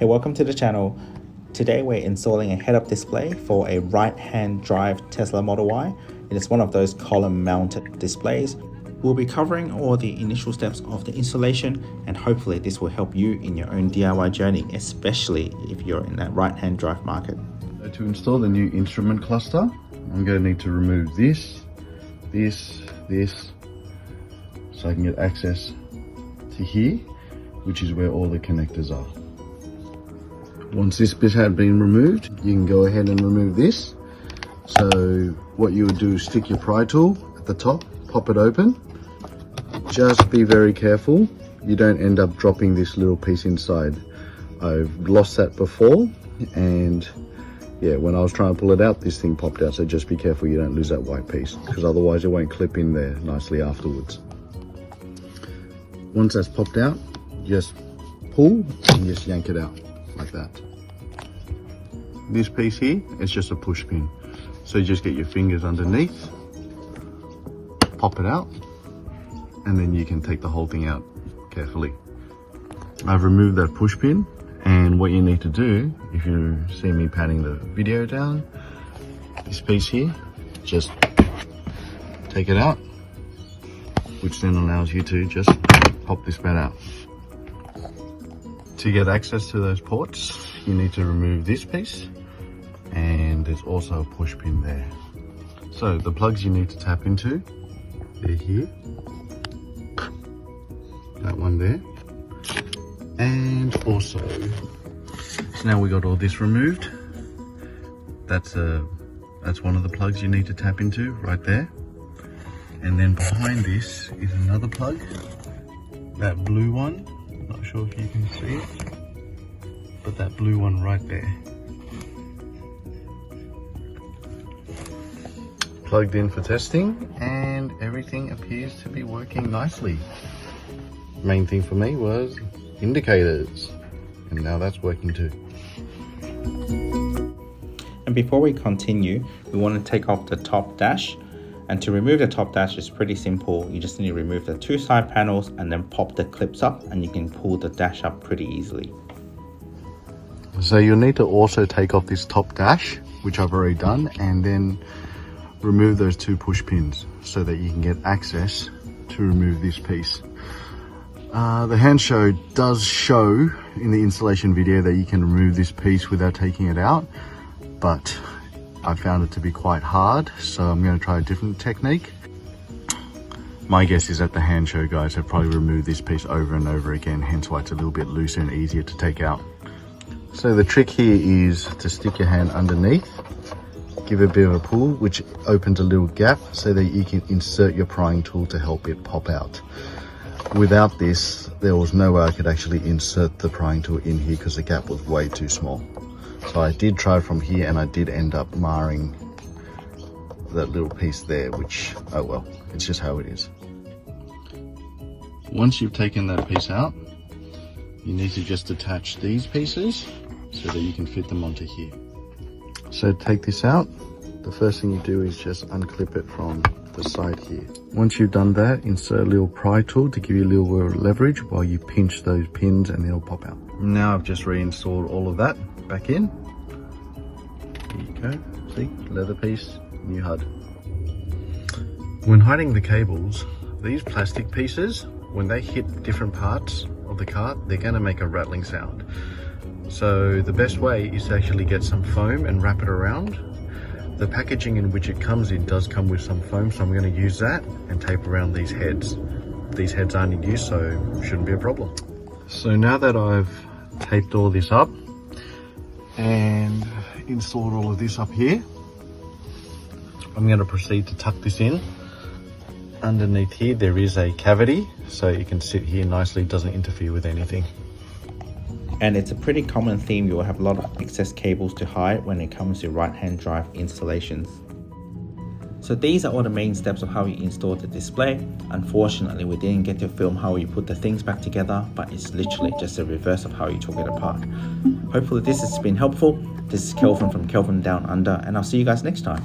Hey, welcome to the channel. Today we're installing a head-up display for a right-hand drive Tesla Model Y. It is one of those column-mounted displays. We'll be covering all the initial steps of the installation, and hopefully this will help you in your own DIY journey, especially if you're in that right-hand drive market. So to install the new instrument cluster, I'm going to need to remove this, so I can get access to here, which is where all the connectors are. Once this bit had been removed, you can go ahead and remove this. So what you would do is stick your pry tool at the top, pop it open. Just be very careful you don't end up dropping this little piece inside. I've lost that before, and yeah, when I was trying to pull it out, this thing popped out. So just be careful you don't lose that white piece, because otherwise it won't clip in there nicely afterwards. Once that's popped out, just pull and just yank it out like that. This piece here is just a push pin. So you just get your fingers underneath, pop it out, and then you can take the whole thing out carefully. I've removed that push pin, and what you need to do, if you see me patting the video down, this piece here, just take it out, which then allows you to just pop this back out. To get access to those ports, you need to remove this piece, and there's also a push pin there. So the plugs you need to tap into, they're here, that one there, and also, so now we got all this removed. That's one of the plugs you need to tap into right there. And then behind this is another plug, that blue one. Not sure if you can see it, but that blue one right there. Plugged in for testing, and everything appears to be working nicely. Main thing for me was indicators, and now that's working too. And before we continue, we want to take off the top dash. And to remove the top dash is pretty simple. You just need to remove the two side panels and then pop the clips up, and you can pull the dash up pretty easily. So you'll need to also take off this top dash, which I've already done, and then remove those two push pins so that you can get access to remove this piece. The Hansshow does show in the installation video that you can remove this piece without taking it out, but I found it to be quite hard, so I'm going to try a different technique. My guess is that the Hansshow guys have probably removed this piece over and over again, hence why it's a little bit looser and easier to take out. So the trick here is to stick your hand underneath, give a bit of a pull, which opens a little gap so that you can insert your prying tool to help it pop out. Without this, there was no way I could actually insert the prying tool in here because the gap was way too small. So I did try from here, and I did end up marring that little piece there, which, oh well, it's just how it is. Once you've taken that piece out, you need to just attach these pieces so that you can fit them onto here. So take this out. The first thing you do is just unclip it from the side here. Once you've done that, insert a little pry tool to give you a little bit of leverage while you pinch those pins, and it'll pop out. Now I've just reinstalled all of that back in. There you go. See, leather piece, new HUD. When hiding the cables, these plastic pieces, when they hit different parts of the cart, they're going to make a rattling sound. So the best way is to actually get some foam and wrap it around. The packaging in which it comes in does come with some foam, so I'm going to use that and tape around these heads. These heads aren't in use, so it shouldn't be a problem. So now that I've taped all this up and installed all of this up here, I'm going to proceed to tuck this in. Underneath here there is a cavity, so you can sit here nicely, doesn't interfere with anything. And it's a pretty common theme. You will have a lot of excess cables to hide when it comes to right-hand drive installations. So these are all the main steps of how you install the display. Unfortunately, we didn't get to film how you put the things back together, but it's literally just the reverse of how you took it apart. Hopefully this has been helpful. This is Kelvin from Kelvin Down Under, and I'll see you guys next time.